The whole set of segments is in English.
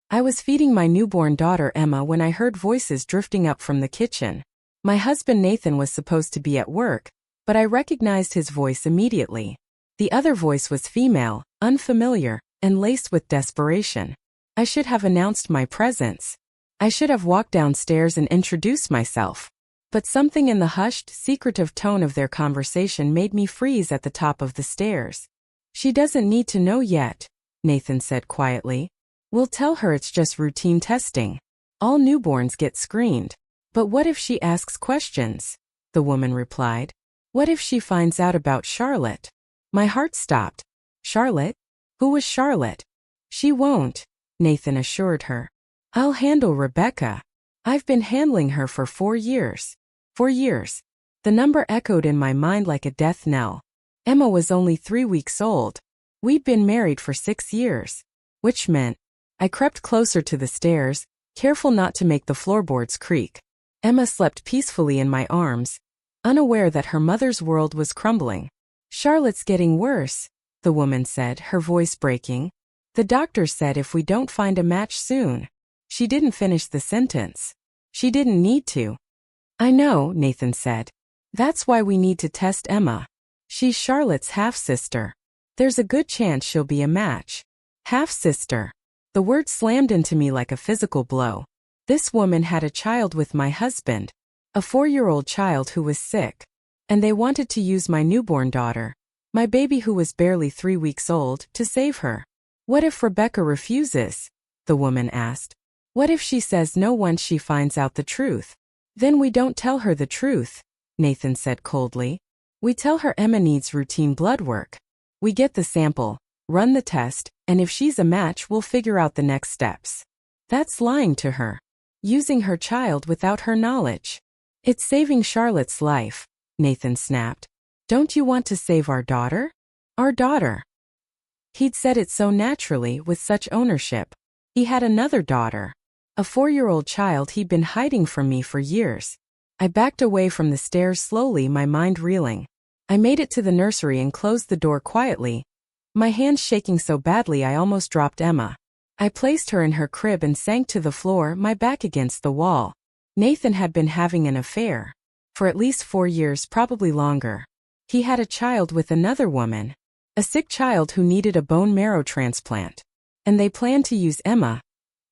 I was feeding my newborn daughter Emma when I heard voices drifting up from the kitchen. My husband Nathan was supposed to be at work, but I recognized his voice immediately. The other voice was female, unfamiliar, and laced with desperation. I should have announced my presence. I should have walked downstairs and introduced myself. But something in the hushed, secretive tone of their conversation made me freeze at the top of the stairs. "She doesn't need to know yet," Nathan said quietly. "We'll tell her it's just routine testing. All newborns get screened." "But what if she asks questions?" the woman replied. "What if she finds out about Charlotte?" My heart stopped. Charlotte? Who was Charlotte? "She won't," Nathan assured her. "I'll handle Rebecca. I've been handling her for 4 years. 4 years. The number echoed in my mind like a death knell. Emma was only 3 weeks old. We'd been married for 6 years. Which meant I crept closer to the stairs, careful not to make the floorboards creak. Emma slept peacefully in my arms, unaware that her mother's world was crumbling. "Charlotte's getting worse," the woman said, her voice breaking. "The doctor said if we don't find a match soon." She didn't finish the sentence. She didn't need to. "I know," Nathan said. "That's why we need to test Emma. She's Charlotte's half-sister. There's a good chance she'll be a match." Half-sister. The word slammed into me like a physical blow. This woman had a child with my husband, a 4-year-old child who was sick. And they wanted to use my newborn daughter, my baby who was barely 3 weeks old, to save her. "What if Rebecca refuses?" the woman asked. "What if she says no once she finds out the truth?" "Then we don't tell her the truth," Nathan said coldly. "We tell her Emma needs routine blood work. We get the sample, run the test, and if she's a match we'll figure out the next steps." That's lying to her. Using her child without her knowledge. "It's saving Charlotte's life," Nathan snapped. "Don't you want to save our daughter?" "Our daughter." He'd said it so naturally, with such ownership. He had another daughter. A 4-year-old child he'd been hiding from me for years. I backed away from the stairs slowly, my mind reeling. I made it to the nursery and closed the door quietly, my hands shaking so badly I almost dropped Emma. I placed her in her crib and sank to the floor, my back against the wall. Nathan had been having an affair. For at least 4 years, probably longer. He had a child with another woman. A sick child who needed a bone marrow transplant. And they planned to use Emma,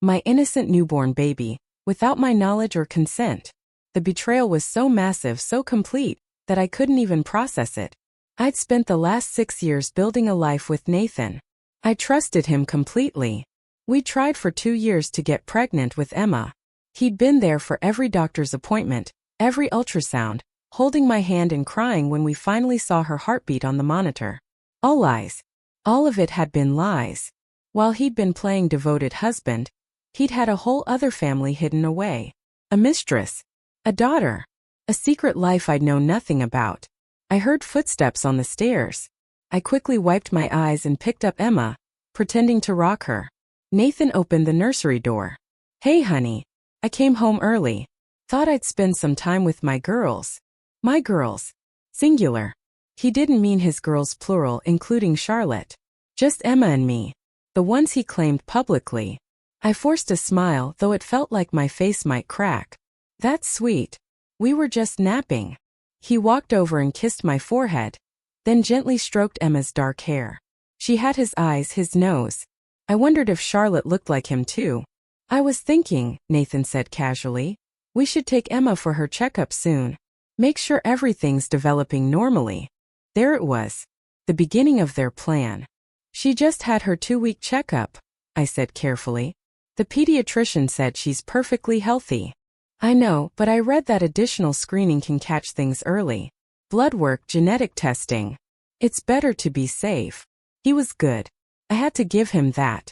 my innocent newborn baby, without my knowledge or consent. The betrayal was so massive, so complete, that I couldn't even process it. I'd spent the last 6 years building a life with Nathan. I trusted him completely. We tried for 2 years to get pregnant with Emma. He'd been there for every doctor's appointment, every ultrasound, holding my hand and crying when we finally saw her heartbeat on the monitor. All lies. All of it had been lies. While he'd been playing devoted husband, he'd had a whole other family hidden away. A mistress. A daughter. A secret life I'd known nothing about. I heard footsteps on the stairs. I quickly wiped my eyes and picked up Emma, pretending to rock her. Nathan opened the nursery door. "Hey honey. I came home early. Thought I'd spend some time with my girls." My girls. Singular. He didn't mean his girls plural, including Charlotte. Just Emma and me. The ones he claimed publicly. I forced a smile, though it felt like my face might crack. "That's sweet. We were just napping." He walked over and kissed my forehead, then gently stroked Emma's dark hair. She had his eyes, his nose. I wondered if Charlotte looked like him too. "I was thinking," Nathan said casually, "we should take Emma for her checkup soon. Make sure everything's developing normally." There it was. The beginning of their plan. "She just had her 2-week checkup," I said carefully. "The pediatrician said she's perfectly healthy." "I know, but I read that additional screening can catch things early. Blood work, genetic testing. It's better to be safe." He was good. I had to give him that.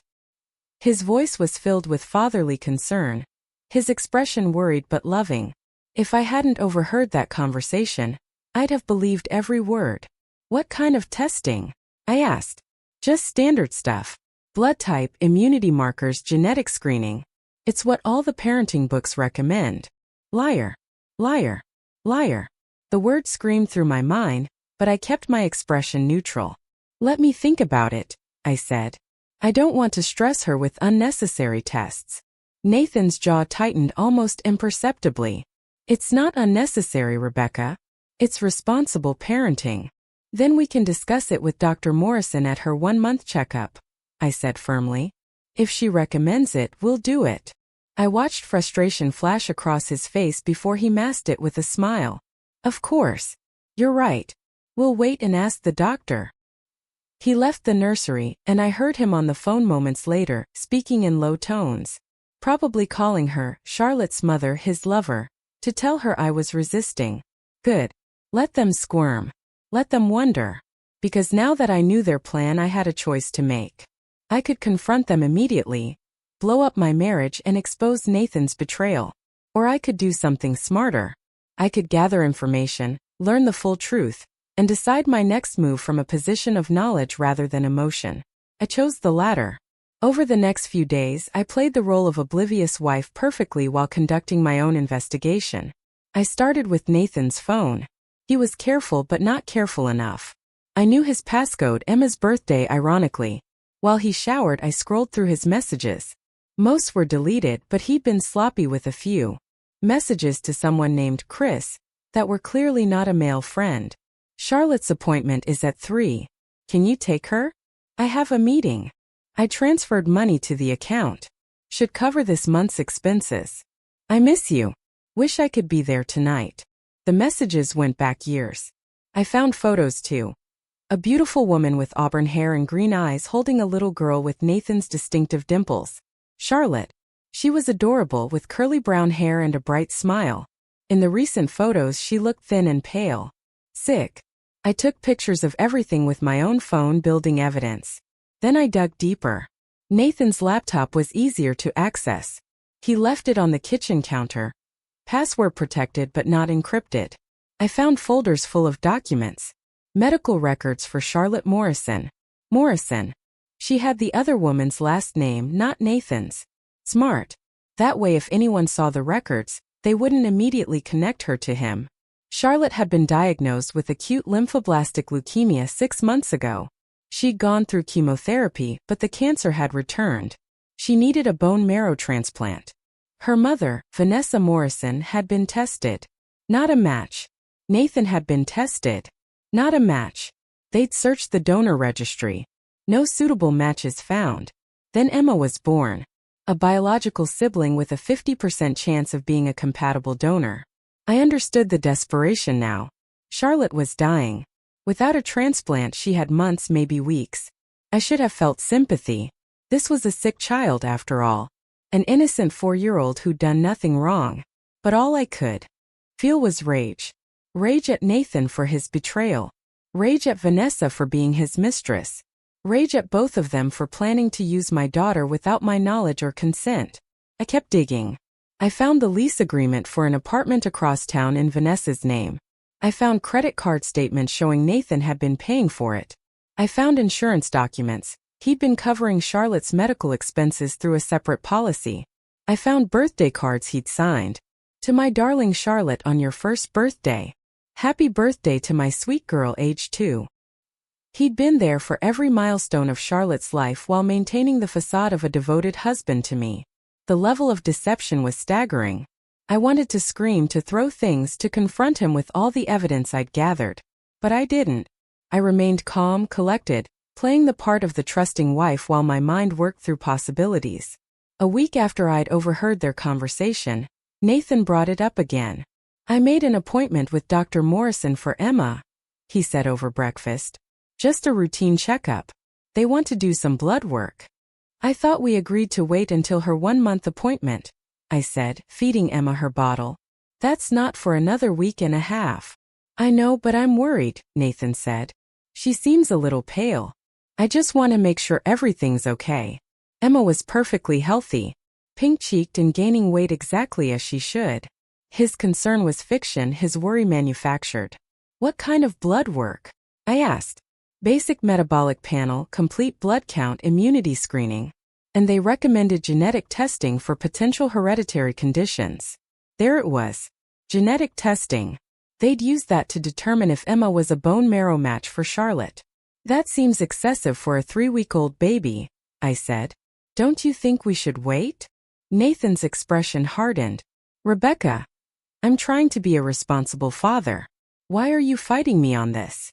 His voice was filled with fatherly concern. His expression worried but loving. If I hadn't overheard that conversation, I'd have believed every word. "What kind of testing?" I asked. "Just standard stuff. Blood type, immunity markers, genetic screening. It's what all the parenting books recommend." Liar. Liar. Liar. The word screamed through my mind, but I kept my expression neutral. "Let me think about it," I said. I don't want to stress her with unnecessary tests. Nathan's jaw tightened almost imperceptibly. It's not unnecessary, Rebecca. It's responsible parenting. Then we can discuss it with Dr. Morrison at her 1-month checkup, I said firmly. If she recommends it, we'll do it. I watched frustration flash across his face before he masked it with a smile. Of course. You're right. We'll wait and ask the doctor. He left the nursery, and I heard him on the phone moments later, speaking in low tones. Probably calling her, Charlotte's mother, his lover, to tell her I was resisting. Good. Let them squirm. Let them wonder. Because now that I knew their plan, I had a choice to make. I could confront them immediately, blow up my marriage and expose Nathan's betrayal. Or I could do something smarter. I could gather information, learn the full truth, and decide my next move from a position of knowledge rather than emotion. I chose the latter. Over the next few days, I played the role of oblivious wife perfectly while conducting my own investigation. I started with Nathan's phone. He was careful but not careful enough. I knew his passcode, Emma's birthday, ironically. While he showered, I scrolled through his messages. Most were deleted, but he'd been sloppy with a few. Messages to someone named Chris that were clearly not a male friend. Charlotte's appointment is at 3. Can you take her? I have a meeting. I transferred money to the account. Should cover this month's expenses. I miss you. Wish I could be there tonight. The messages went back years. I found photos too. A beautiful woman with auburn hair and green eyes holding a little girl with Nathan's distinctive dimples. Charlotte. She was adorable with curly brown hair and a bright smile. In the recent photos, she looked thin and pale. Sick. I took pictures of everything with my own phone, building evidence. Then I dug deeper. Nathan's laptop was easier to access. He left it on the kitchen counter. Password protected but not encrypted. I found folders full of documents. Medical records for Charlotte Morrison. Morrison. She had the other woman's last name, not Nathan's. Smart. That way if anyone saw the records, they wouldn't immediately connect her to him. Charlotte had been diagnosed with acute lymphoblastic leukemia 6 months ago. She'd gone through chemotherapy, but the cancer had returned. She needed a bone marrow transplant. Her mother, Vanessa Morrison, had been tested. Not a match. Nathan had been tested. Not a match. They'd searched the donor registry. No suitable matches found. Then Emma was born. A biological sibling with a 50% chance of being a compatible donor. I understood the desperation now. Charlotte was dying. Without a transplant, she had months, maybe weeks. I should have felt sympathy. This was a sick child after all. An innocent 4-year-old who'd done nothing wrong. But all I could feel was rage. Rage at Nathan for his betrayal. Rage at Vanessa for being his mistress. Rage at both of them for planning to use my daughter without my knowledge or consent. I kept digging. I found the lease agreement for an apartment across town in Vanessa's name. I found credit card statements showing Nathan had been paying for it. I found insurance documents. He'd been covering Charlotte's medical expenses through a separate policy. I found birthday cards he'd signed. To my darling Charlotte on your first birthday. Happy birthday to my sweet girl age 2. He'd been there for every milestone of Charlotte's life while maintaining the facade of a devoted husband to me. The level of deception was staggering. I wanted to scream, to throw things, to confront him with all the evidence I'd gathered. But I didn't. I remained calm, collected, playing the part of the trusting wife while my mind worked through possibilities. A week after I'd overheard their conversation, Nathan brought it up again. I made an appointment with Dr. Morrison for Emma, he said over breakfast. Just a routine checkup. They want to do some blood work. I thought we agreed to wait until her 1-month appointment, I said, feeding Emma her bottle. That's not for another week and a half. I know, but I'm worried, Nathan said. She seems a little pale. I just want to make sure everything's okay. Emma was perfectly healthy, pink-cheeked and gaining weight exactly as she should. His concern was fiction, his worry manufactured. What kind of blood work? I asked. Basic metabolic panel, complete blood count, immunity screening. And they recommended genetic testing for potential hereditary conditions. There it was. Genetic testing. They'd use that to determine if Emma was a bone marrow match for Charlotte. That seems excessive for a 3-week-old baby, I said. Don't you think we should wait? Nathan's expression hardened. Rebecca, I'm trying to be a responsible father. Why are you fighting me on this?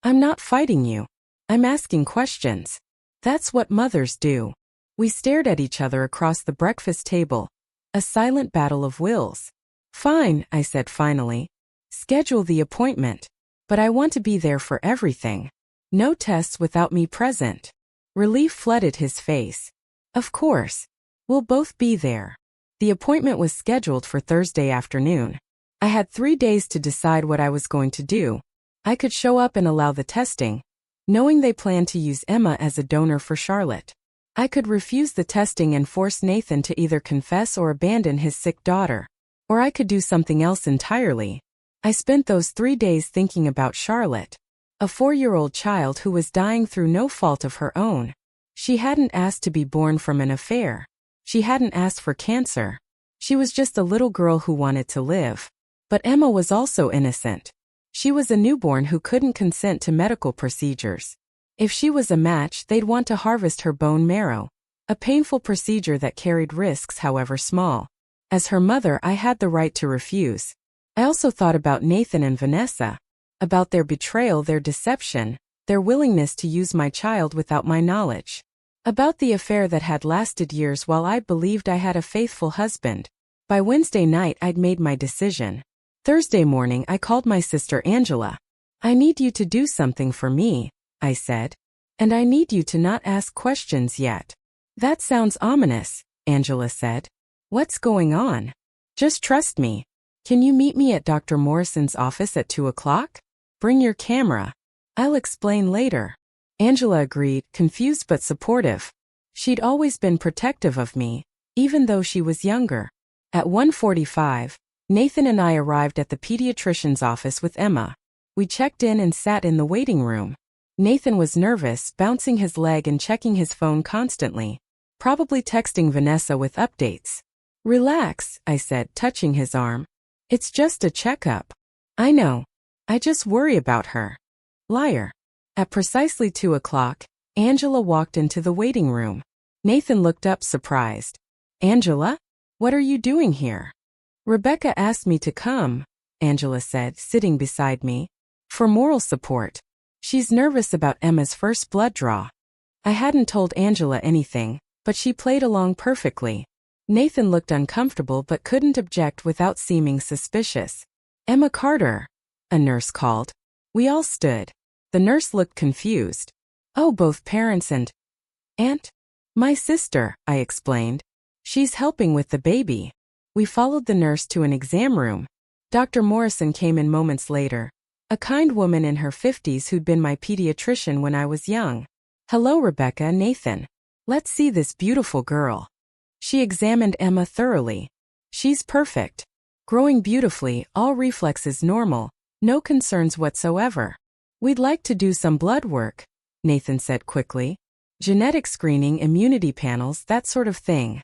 I'm not fighting you. I'm asking questions. That's what mothers do. We stared at each other across the breakfast table. A silent battle of wills. Fine, I said finally. Schedule the appointment. But I want to be there for everything. No tests without me present. Relief flooded his face. Of course. We'll both be there. The appointment was scheduled for Thursday afternoon. I had 3 days to decide what I was going to do. I could show up and allow the testing, knowing they planned to use Emma as a donor for Charlotte. I could refuse the testing and force Nathan to either confess or abandon his sick daughter. Or I could do something else entirely. I spent those 3 days thinking about Charlotte, a 4-year-old child who was dying through no fault of her own. She hadn't asked to be born from an affair. She hadn't asked for cancer. She was just a little girl who wanted to live. But Emma was also innocent. She was a newborn who couldn't consent to medical procedures. If she was a match, they'd want to harvest her bone marrow, a painful procedure that carried risks however small. As her mother, I had the right to refuse. I also thought about Nathan and Vanessa, about their betrayal, their deception, their willingness to use my child without my knowledge, about the affair that had lasted years while I believed I had a faithful husband. By Wednesday night, I'd made my decision. Thursday morning, I called my sister Angela. I need you to do something for me, I said. And I need you to not ask questions yet. That sounds ominous, Angela said. What's going on? Just trust me. Can you meet me at Dr. Morrison's office at 2 o'clock? Bring your camera. I'll explain later. Angela agreed, confused but supportive. She'd always been protective of me, even though she was younger. At 1:45, Nathan and I arrived at the pediatrician's office with Emma. We checked in and sat in the waiting room. Nathan was nervous, bouncing his leg and checking his phone constantly, probably texting Vanessa with updates. Relax, I said, touching his arm. It's just a checkup. I know. I just worry about her. Liar. At precisely 2 o'clock, Angela walked into the waiting room. Nathan looked up surprised. Angela? What are you doing here? Rebecca asked me to come, Angela said, sitting beside me. For moral support. She's nervous about Emma's first blood draw. I hadn't told Angela anything, but she played along perfectly. Nathan looked uncomfortable but couldn't object without seeming suspicious. Emma Carter, a nurse called. We all stood. The nurse looked confused. Oh, both parents and aunt? My sister, I explained. She's helping with the baby. We followed the nurse to an exam room. Dr. Morrison came in moments later, a kind woman in her 50s who'd been my pediatrician when I was young. Hello, Rebecca, Nathan. Let's see this beautiful girl. She examined Emma thoroughly. She's perfect. Growing beautifully, all reflexes normal, no concerns whatsoever. We'd like to do some blood work, Nathan said quickly. Genetic screening, immunity panels, that sort of thing.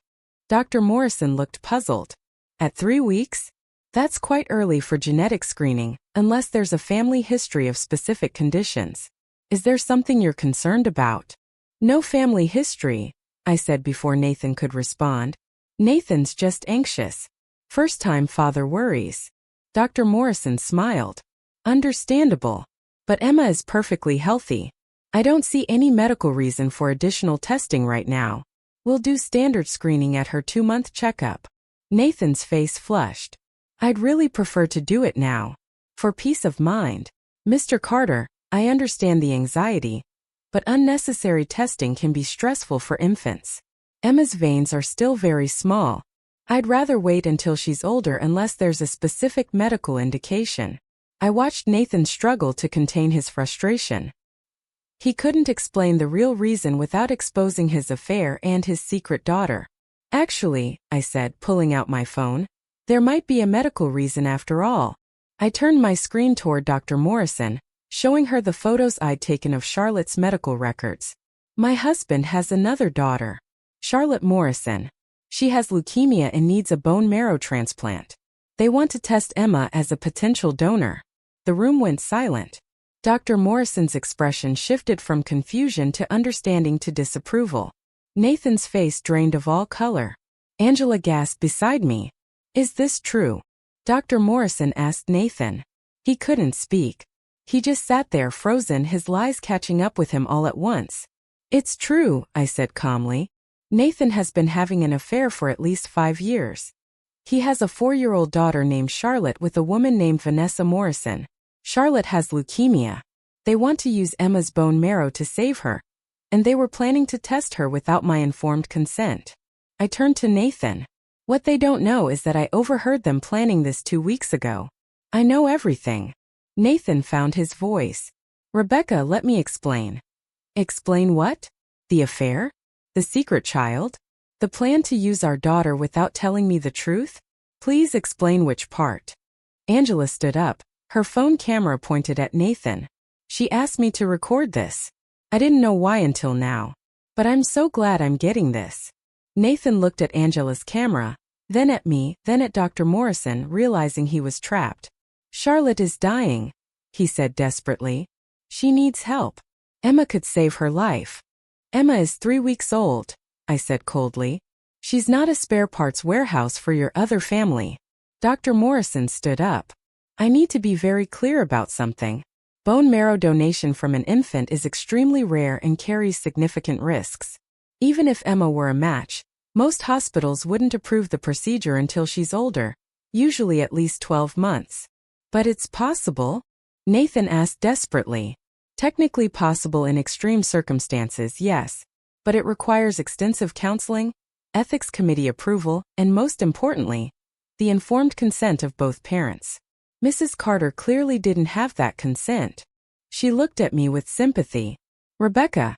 Dr. Morrison looked puzzled. At 3 weeks? That's quite early for genetic screening, unless there's a family history of specific conditions. Is there something you're concerned about? No family history, I said before Nathan could respond. Nathan's just anxious. First-time father worries. Dr. Morrison smiled. Understandable. But Emma is perfectly healthy. I don't see any medical reason for additional testing right now. We'll do standard screening at her 2-month checkup. Nathan's face flushed. I'd really prefer to do it now. For peace of mind. Mr. Carter, I understand the anxiety, but unnecessary testing can be stressful for infants. Emma's veins are still very small. I'd rather wait until she's older unless there's a specific medical indication. I watched Nathan struggle to contain his frustration. He couldn't explain the real reason without exposing his affair and his secret daughter. Actually, I said, pulling out my phone, there might be a medical reason after all. I turned my screen toward Dr. Morrison, showing her the photos I'd taken of Charlotte's medical records. My husband has another daughter, Charlotte Morrison. She has leukemia and needs a bone marrow transplant. They want to test Emma as a potential donor. The room went silent. Dr. Morrison's expression shifted from confusion to understanding to disapproval. Nathan's face drained of all color. Angela gasped beside me. Is this true? Dr. Morrison asked Nathan. He couldn't speak. He just sat there frozen, his lies catching up with him all at once. It's true, I said calmly. Nathan has been having an affair for at least 5 years. He has a 4-year-old daughter named Charlotte with a woman named Vanessa Morrison. Charlotte has leukemia. They want to use Emma's bone marrow to save her, and they were planning to test her without my informed consent. I turned to Nathan. What they don't know is that I overheard them planning this 2 weeks ago. I know everything. Nathan found his voice. Rebecca, let me explain. Explain what? The affair? The secret child? The plan to use our daughter without telling me the truth? Please explain which part. Angela stood up, her phone camera pointed at Nathan. She asked me to record this. I didn't know why until now. But I'm so glad I'm getting this. Nathan looked at Angela's camera, then at me, then at Dr. Morrison, realizing he was trapped. Charlotte is dying, he said desperately. She needs help. Emma could save her life. Emma is 3 weeks old, I said coldly. She's not a spare parts warehouse for your other family. Dr. Morrison stood up. I need to be very clear about something. Bone marrow donation from an infant is extremely rare and carries significant risks. Even if Emma were a match, most hospitals wouldn't approve the procedure until she's older, usually at least 12 months. But it's possible? Nathan asked desperately. Technically possible in extreme circumstances, yes, but it requires extensive counseling, ethics committee approval, and most importantly, the informed consent of both parents. Mrs. Carter clearly didn't have that consent. She looked at me with sympathy. Rebecca,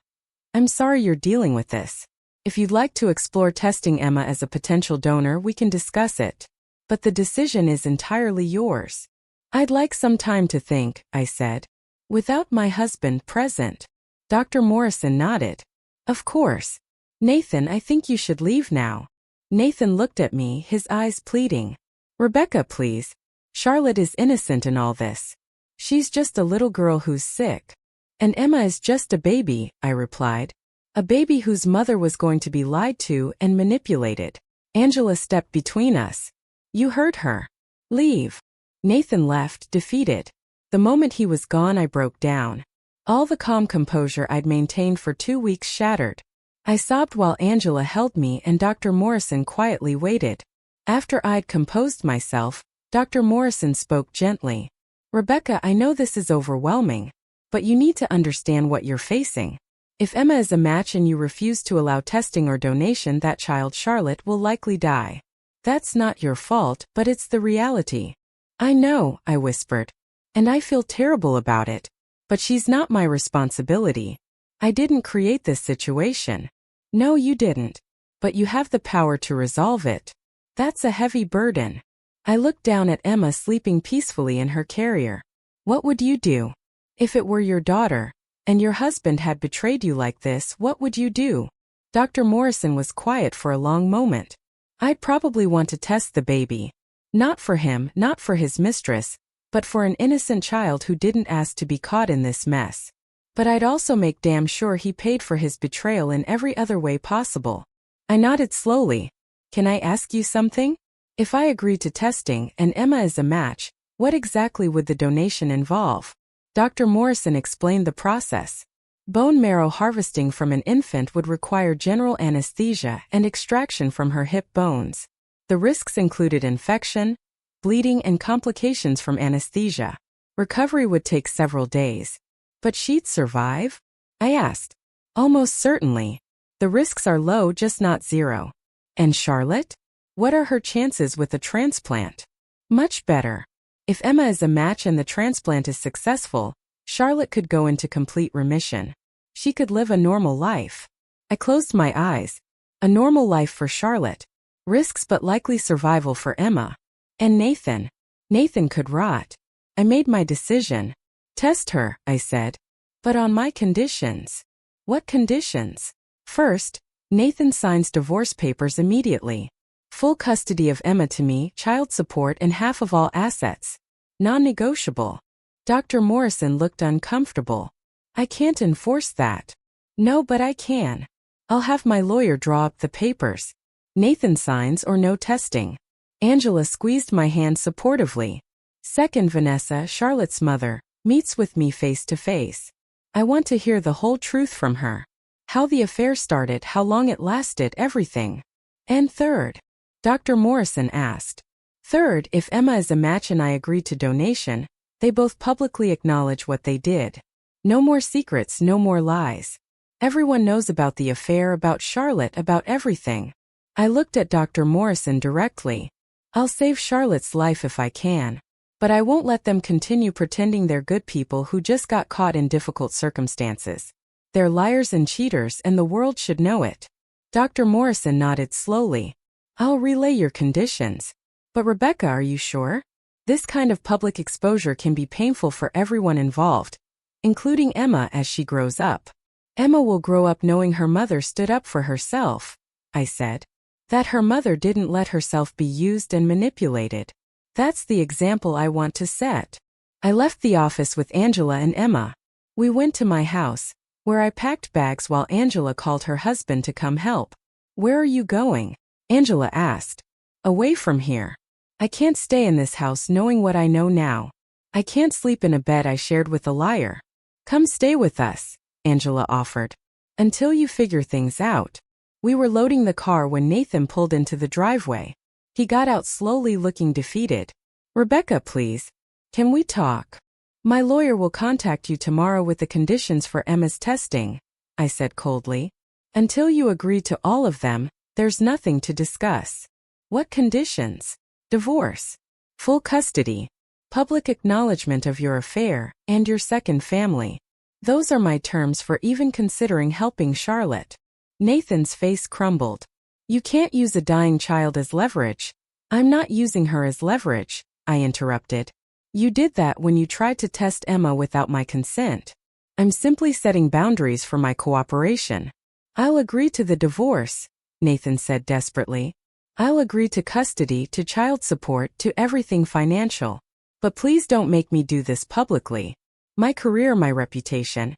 I'm sorry you're dealing with this. If you'd like to explore testing Emma as a potential donor, we can discuss it. But the decision is entirely yours. I'd like some time to think, I said. Without my husband present. Dr. Morrison nodded. Of course. Nathan, I think you should leave now. Nathan looked at me, his eyes pleading. Rebecca, please. Charlotte is innocent in all this. She's just a little girl who's sick. And Emma is just a baby, I replied. A baby whose mother was going to be lied to and manipulated. Angela stepped between us. You heard her. Leave. Nathan left, defeated. The moment he was gone, I broke down. All the calm composure I'd maintained for 2 weeks shattered. I sobbed while Angela held me and Dr. Morrison quietly waited. After I'd composed myself, Dr. Morrison spoke gently. Rebecca, I know this is overwhelming, but you need to understand what you're facing. If Emma is a match and you refuse to allow testing or donation, that child Charlotte will likely die. That's not your fault, but it's the reality. I know, I whispered. And I feel terrible about it. But she's not my responsibility. I didn't create this situation. No, you didn't. But you have the power to resolve it. That's a heavy burden. I looked down at Emma sleeping peacefully in her carrier. What would you do? If it were your daughter, and your husband had betrayed you like this, what would you do? Dr. Morrison was quiet for a long moment. I'd probably want to test the baby. Not for him, not for his mistress, but for an innocent child who didn't ask to be caught in this mess. But I'd also make damn sure he paid for his betrayal in every other way possible. I nodded slowly. Can I ask you something? If I agreed to testing and Emma is a match, what exactly would the donation involve? Dr. Morrison explained the process. Bone marrow harvesting from an infant would require general anesthesia and extraction from her hip bones. The risks included infection, bleeding, and complications from anesthesia. Recovery would take several days. But she'd survive? I asked. Almost certainly. The risks are low, just not zero. And Charlotte? What are her chances with a transplant? Much better. If Emma is a match and the transplant is successful, Charlotte could go into complete remission. She could live a normal life. I closed my eyes. A normal life for Charlotte. Risks but likely survival for Emma. And Nathan. Nathan could rot. I made my decision. Test her, I said. But on my conditions. What conditions? First, Nathan signs divorce papers immediately. Full custody of Emma to me, child support, and half of all assets. Non-negotiable. Dr. Morrison looked uncomfortable. I can't enforce that. No, but I can. I'll have my lawyer draw up the papers. Nathan signs or no testing. Angela squeezed my hand supportively. Second, Vanessa, Charlotte's mother, meets with me face to face. I want to hear the whole truth from her. How the affair started, how long it lasted, everything. And third, Dr. Morrison asked. Third, if Emma is a match and I agree to donation, they both publicly acknowledge what they did. No more secrets, no more lies. Everyone knows about the affair, about Charlotte, about everything. I looked at Dr. Morrison directly. I'll save Charlotte's life if I can. But I won't let them continue pretending they're good people who just got caught in difficult circumstances. They're liars and cheaters, and the world should know it. Dr. Morrison nodded slowly. I'll relay your conditions. But Rebecca, are you sure? This kind of public exposure can be painful for everyone involved, including Emma as she grows up. Emma will grow up knowing her mother stood up for herself, I said. That her mother didn't let herself be used and manipulated. That's the example I want to set. I left the office with Angela and Emma. We went to my house, where I packed bags while Angela called her husband to come help. Where are you going? Angela asked. Away from here. I can't stay in this house knowing what I know now. I can't sleep in a bed I shared with a liar. Come stay with us, Angela offered. Until you figure things out. We were loading the car when Nathan pulled into the driveway. He got out slowly, looking defeated. Rebecca, please. Can we talk? My lawyer will contact you tomorrow with the conditions for Emma's testing, I said coldly. Until you agree to all of them, there's nothing to discuss. What conditions? Divorce, full custody, public acknowledgement of your affair, and your second family. Those are my terms for even considering helping Charlotte. Nathan's face crumbled. You can't use a dying child as leverage. I'm not using her as leverage, I interrupted. You did that when you tried to test Emma without my consent. I'm simply setting boundaries for my cooperation. I'll agree to the divorce, Nathan said desperately. I'll agree to custody, to child support, to everything financial. But please don't make me do this publicly. My career, my reputation.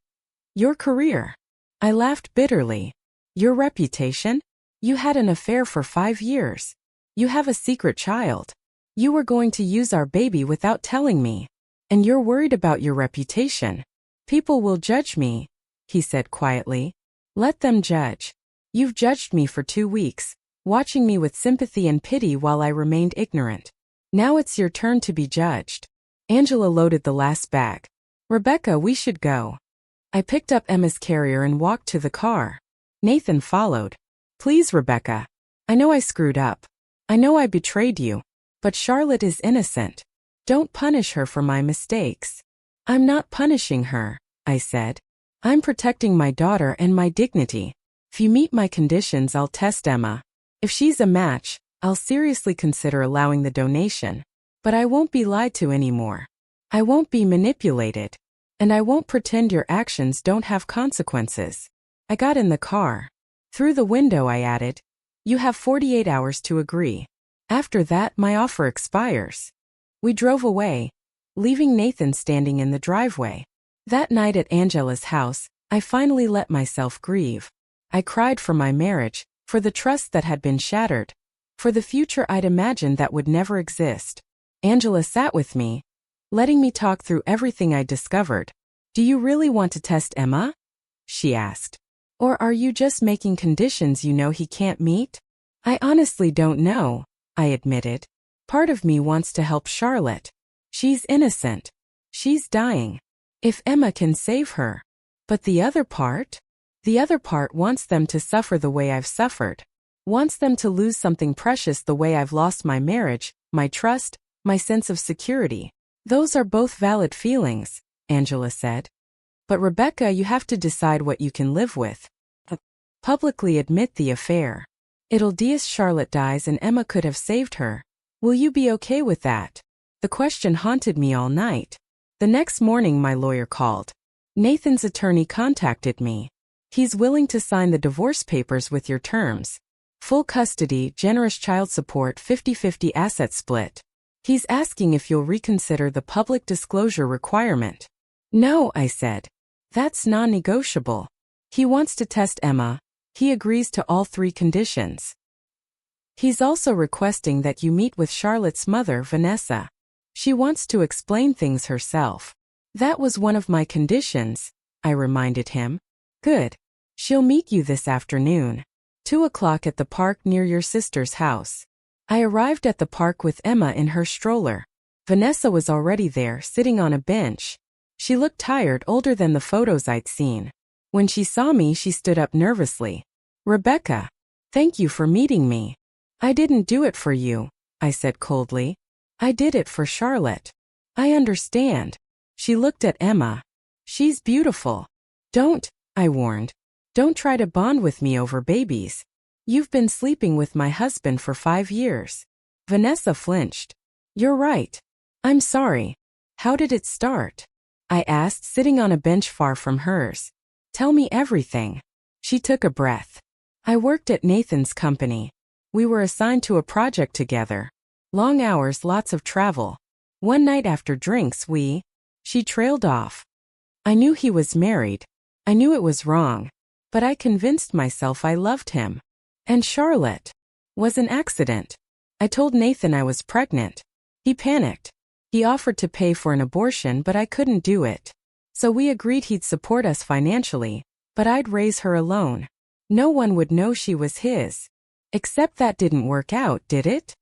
Your career. I laughed bitterly. Your reputation? You had an affair for 5 years. You have a secret child. You were going to use our baby without telling me. And you're worried about your reputation. People will judge me, he said quietly. Let them judge. You've judged me for 2 weeks, watching me with sympathy and pity while I remained ignorant. Now it's your turn to be judged. Angela loaded the last bag. Rebecca, we should go. I picked up Emma's carrier and walked to the car. Nathan followed. Please, Rebecca. I know I screwed up. I know I betrayed you. But Charlotte is innocent. Don't punish her for my mistakes. I'm not punishing her, I said. I'm protecting my daughter and my dignity. If you meet my conditions, I'll test Emma. If she's a match, I'll seriously consider allowing the donation. But I won't be lied to anymore. I won't be manipulated. And I won't pretend your actions don't have consequences. I got in the car. Through the window I added, you have 48 hours to agree. After that, my offer expires. We drove away, leaving Nathan standing in the driveway. That night at Angela's house, I finally let myself grieve. I cried for my marriage, for the trust that had been shattered, for the future I'd imagined that would never exist. Angela sat with me, letting me talk through everything I'd discovered. Do you really want to test Emma? She asked. Or are you just making conditions you know he can't meet? I honestly don't know, I admitted. Part of me wants to help Charlotte. She's innocent. She's dying. If Emma can save her. But the other part? The other part wants them to suffer the way I've suffered. Wants them to lose something precious the way I've lost my marriage, my trust, my sense of security. Those are both valid feelings, Angela said. But Rebecca, you have to decide what you can live with. Publicly admit the affair. It'll dis Charlotte dies and Emma could have saved her. Will you be okay with that? The question haunted me all night. The next morning my lawyer called. Nathan's attorney contacted me. He's willing to sign the divorce papers with your terms. Full custody, generous child support, 50-50 asset split. He's asking if you'll reconsider the public disclosure requirement. No, I said. That's non-negotiable. He wants to test Emma, He agrees to all 3 conditions. He's also requesting that you meet with Charlotte's mother, Vanessa. She wants to explain things herself. That was one of my conditions, I reminded him. Good. She'll meet you this afternoon. 2 o'clock at the park near your sister's house. I arrived at the park with Emma in her stroller. Vanessa was already there, sitting on a bench. She looked tired, older than the photos I'd seen. When she saw me, she stood up nervously. Rebecca, thank you for meeting me. I didn't do it for you, I said coldly. I did it for Charlotte. I understand. She looked at Emma. She's beautiful. Don't, I warned. Don't try to bond with me over babies. You've been sleeping with my husband for 5 years. Vanessa flinched. You're right. I'm sorry. How did it start? I asked, sitting on a bench far from hers. Tell me everything. She took a breath. I worked at Nathan's company. We were assigned to a project together. Long hours, lots of travel. One night after drinks, She trailed off. I knew he was married. I knew it was wrong. But I convinced myself I loved him. And Charlotte was an accident. I told Nathan I was pregnant. He panicked. He offered to pay for an abortion, but I couldn't do it. So we agreed he'd support us financially, but I'd raise her alone. No one would know she was his. Except that didn't work out, did it?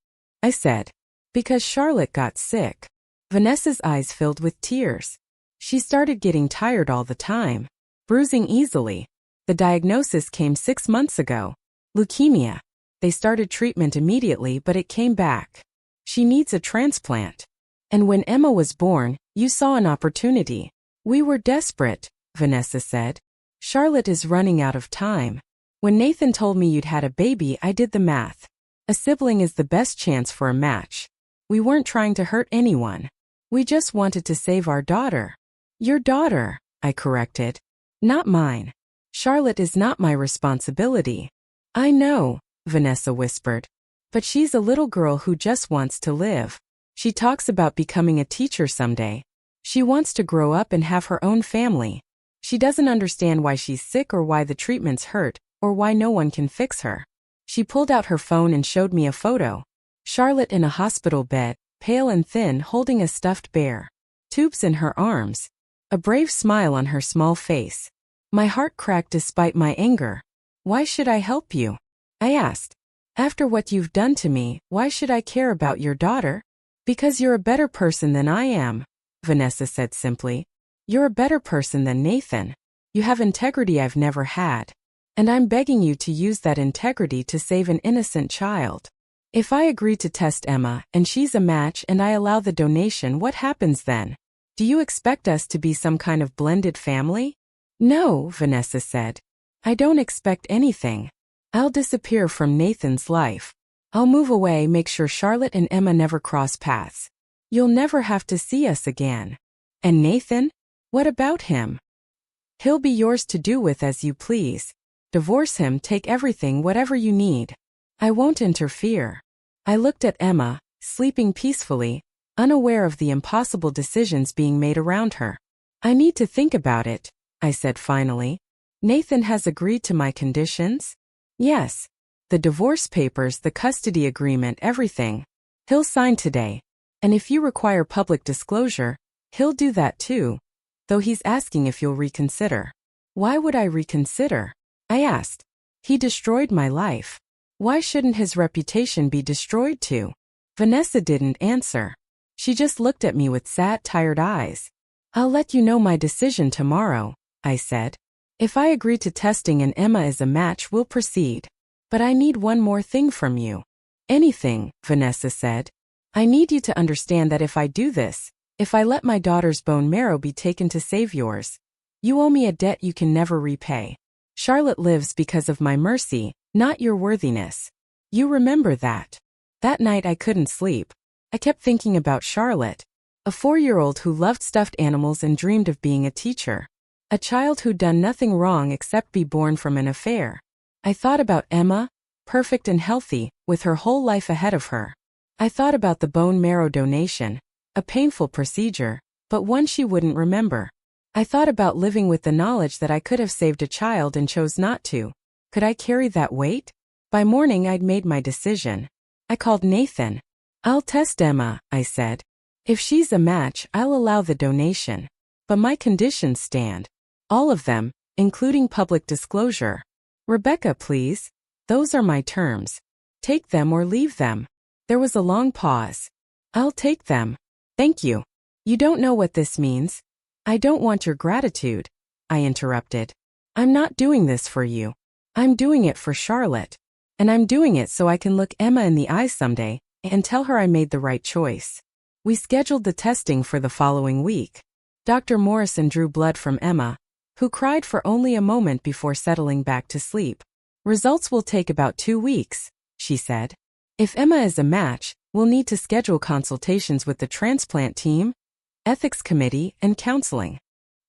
I said. Because Charlotte got sick. Vanessa's eyes filled with tears. She started getting tired all the time, bruising easily. The diagnosis came 6 months ago. Leukemia. They started treatment immediately, but it came back. She needs a transplant. And when Emma was born, you saw an opportunity. We were desperate, Vanessa said. Charlotte is running out of time. When Nathan told me you'd had a baby, I did the math. A sibling is the best chance for a match. We weren't trying to hurt anyone. We just wanted to save our daughter. Your daughter, I corrected. Not mine. Charlotte is not my responsibility. I know, Vanessa whispered. But she's a little girl who just wants to live. She talks about becoming a teacher someday. She wants to grow up and have her own family. She doesn't understand why she's sick or why the treatments hurt, or why no one can fix her. She pulled out her phone and showed me a photo. Charlotte in a hospital bed, pale and thin, holding a stuffed bear. Tubes in her arms. A brave smile on her small face. My heart cracked despite my anger. Why should I help you? I asked. After what you've done to me, why should I care about your daughter? Because you're a better person than I am, Vanessa said simply. You're a better person than Nathan. You have integrity I've never had. And I'm begging you to use that integrity to save an innocent child. If I agree to test Emma, and she's a match, and I allow the donation, what happens then? Do you expect us to be some kind of blended family? No, Vanessa said. I don't expect anything. I'll disappear from Nathan's life. I'll move away, make sure Charlotte and Emma never cross paths. You'll never have to see us again. And Nathan? What about him? He'll be yours to do with as you please. Divorce him, take everything, whatever you need. I won't interfere. I looked at Emma, sleeping peacefully, unaware of the impossible decisions being made around her. I need to think about it, I said finally. Nathan has agreed to my conditions? Yes. The divorce papers, the custody agreement, everything. He'll sign today. And if you require public disclosure, he'll do that too. Though he's asking if you'll reconsider. Why would I reconsider? I asked. He destroyed my life. Why shouldn't his reputation be destroyed too? Vanessa didn't answer. She just looked at me with sad, tired eyes. I'll let you know my decision tomorrow, I said. If I agree to testing and Emma is a match, we'll proceed. But I need one more thing from you. Anything, Vanessa said. I need you to understand that if I do this, if I let my daughter's bone marrow be taken to save yours, you owe me a debt you can never repay. Charlotte lives because of my mercy, not your worthiness. You remember that. That night I couldn't sleep. I kept thinking about Charlotte, a 4-year-old who loved stuffed animals and dreamed of being a teacher. A child who'd done nothing wrong except be born from an affair. I thought about Emma, perfect and healthy, with her whole life ahead of her. I thought about the bone marrow donation, a painful procedure, but one she wouldn't remember. I thought about living with the knowledge that I could have saved a child and chose not to, Could I carry that weight? By morning I'd made my decision. I called Nathan. I'll test Emma, I said. If she's a match, I'll allow the donation. But my conditions stand. All of them, including public disclosure. Rebecca, please. Those are my terms. Take them or leave them. There was a long pause. I'll take them. Thank you. You don't know what this means. I don't want your gratitude, I interrupted. I'm not doing this for you. I'm doing it for Charlotte. And I'm doing it so I can look Emma in the eye someday and tell her I made the right choice. We scheduled the testing for the following week. Dr. Morrison drew blood from Emma, who cried for only a moment before settling back to sleep. Results will take about 2 weeks, she said. If Emma is a match, we'll need to schedule consultations with the transplant team, ethics committee, and counseling.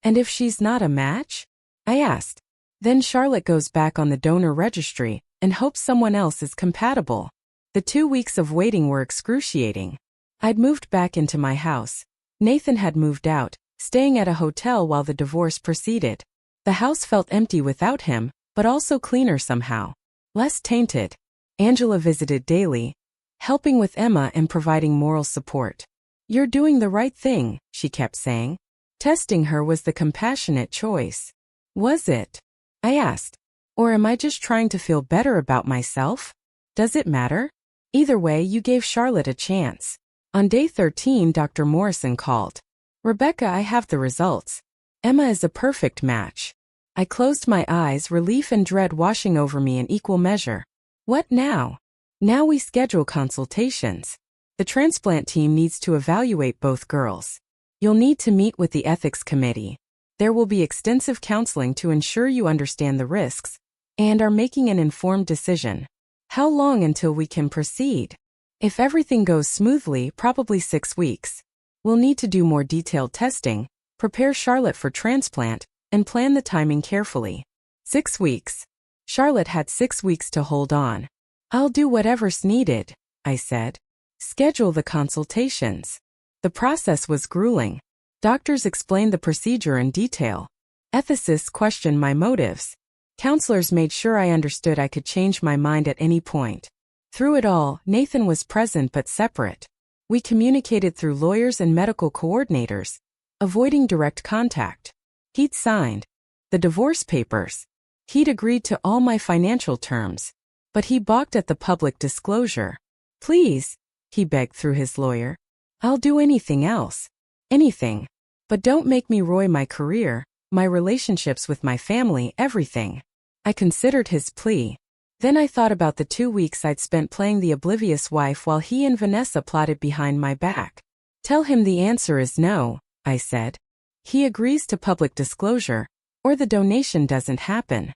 And if she's not a match? I asked. Then Charlotte goes back on the donor registry and hopes someone else is compatible. The 2 weeks of waiting were excruciating. I'd moved back into my house. Nathan had moved out, staying at a hotel while the divorce proceeded. The house felt empty without him, but also cleaner somehow. Less tainted. Angela visited daily, helping with Emma and providing moral support. You're doing the right thing, she kept saying. Testing her was the compassionate choice. Was it? I asked. Or am I just trying to feel better about myself? Does it matter? Either way, you gave Charlotte a chance. On day 13, Dr. Morrison called. Rebecca, I have the results. Emma is a perfect match. I closed my eyes, relief and dread washing over me in equal measure. What now? Now we schedule consultations. The transplant team needs to evaluate both girls. You'll need to meet with the ethics committee. There will be extensive counseling to ensure you understand the risks and are making an informed decision. How long until we can proceed? If everything goes smoothly, probably 6 weeks. We'll need to do more detailed testing, prepare Charlotte for transplant, and plan the timing carefully. 6 weeks. Charlotte had 6 weeks to hold on. I'll do whatever's needed, I said. Schedule the consultations. The process was grueling. Doctors explained the procedure in detail. Ethicists questioned my motives. Counselors made sure I understood I could change my mind at any point. Through it all, Nathan was present but separate. We communicated through lawyers and medical coordinators, avoiding direct contact. He'd signed the divorce papers. He'd agreed to all my financial terms. But he balked at the public disclosure. Please, he begged through his lawyer. I'll do anything else. Anything. But don't make me ruin my career, my relationships with my family, everything. I considered his plea. Then I thought about the 2 weeks I'd spent playing the oblivious wife while he and Vanessa plotted behind my back. Tell him the answer is no, I said. He agrees to public disclosure, or the donation doesn't happen.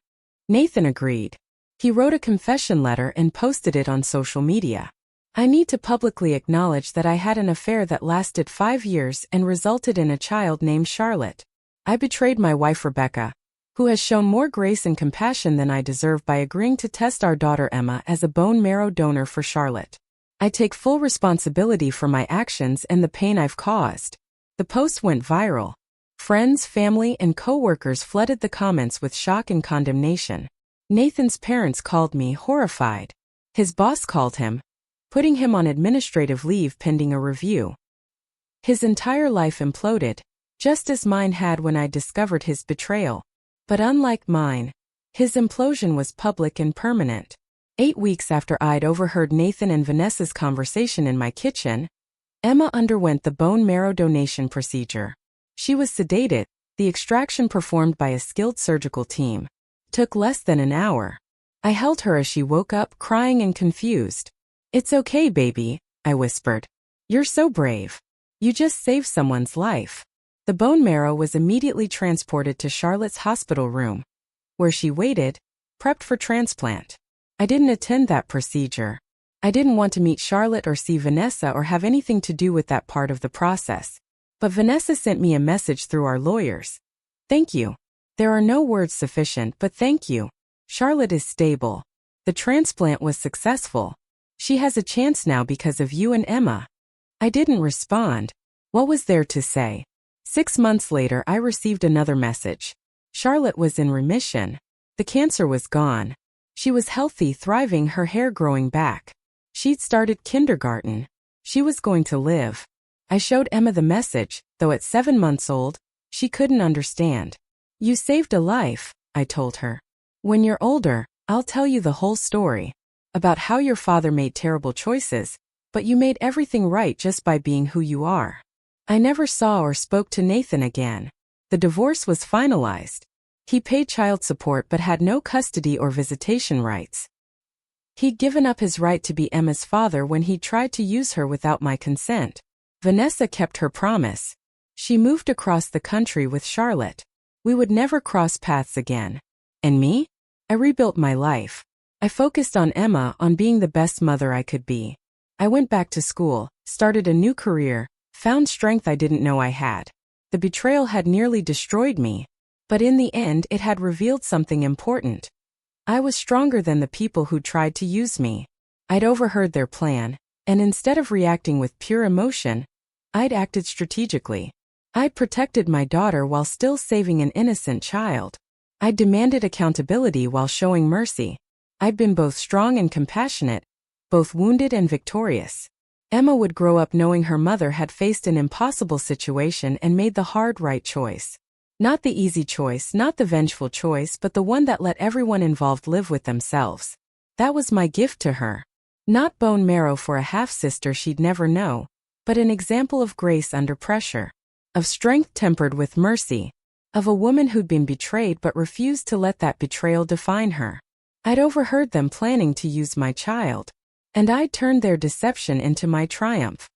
Nathan agreed. He wrote a confession letter and posted it on social media. I need to publicly acknowledge that I had an affair that lasted 5 years and resulted in a child named Charlotte. I betrayed my wife Rebecca, who has shown more grace and compassion than I deserve by agreeing to test our daughter Emma as a bone marrow donor for Charlotte. I take full responsibility for my actions and the pain I've caused. The post went viral. Friends, family, and co-workers flooded the comments with shock and condemnation. Nathan's parents called me horrified. His boss called him, putting him on administrative leave pending a review. His entire life imploded, just as mine had when I discovered his betrayal. But unlike mine, his implosion was public and permanent. 8 weeks after I'd overheard Nathan and Vanessa's conversation in my kitchen, Emma underwent the bone marrow donation procedure. She was sedated. The extraction, performed by a skilled surgical team, took less than an hour. I held her as she woke up, crying and confused. It's okay, baby, I whispered. You're so brave. You just saved someone's life. The bone marrow was immediately transported to Charlotte's hospital room, where she waited, prepped for transplant. I didn't attend that procedure. I didn't want to meet Charlotte or see Vanessa or have anything to do with that part of the process. But Vanessa sent me a message through our lawyers. Thank you. There are no words sufficient, but thank you. Charlotte is stable. The transplant was successful. She has a chance now because of you and Emma. I didn't respond. What was there to say? 6 months later, I received another message. Charlotte was in remission. The cancer was gone. She was healthy, thriving, her hair growing back. She'd started kindergarten. She was going to live. I showed Emma the message, though at 7 months old, she couldn't understand. You saved a life, I told her. When you're older, I'll tell you the whole story. About how your father made terrible choices, but you made everything right just by being who you are. I never saw or spoke to Nathan again. The divorce was finalized. He paid child support but had no custody or visitation rights. He'd given up his right to be Emma's father when he tried to use her without my consent. Vanessa kept her promise. She moved across the country with Charlotte. We would never cross paths again. And me? I rebuilt my life. I focused on Emma, on being the best mother I could be. I went back to school, started a new career, found strength I didn't know I had. The betrayal had nearly destroyed me, but in the end it had revealed something important. I was stronger than the people who tried to use me. I'd overheard their plan, and instead of reacting with pure emotion, I'd acted strategically. I'd protected my daughter while still saving an innocent child. I'd demanded accountability while showing mercy. I'd been both strong and compassionate, both wounded and victorious. Emma would grow up knowing her mother had faced an impossible situation and made the hard right choice. Not the easy choice, not the vengeful choice, but the one that let everyone involved live with themselves. That was my gift to her. Not bone marrow for a half-sister she'd never know, but an example of grace under pressure, of strength tempered with mercy, of a woman who'd been betrayed but refused to let that betrayal define her. I'd overheard them planning to use my child, and I'd turned their deception into my triumph.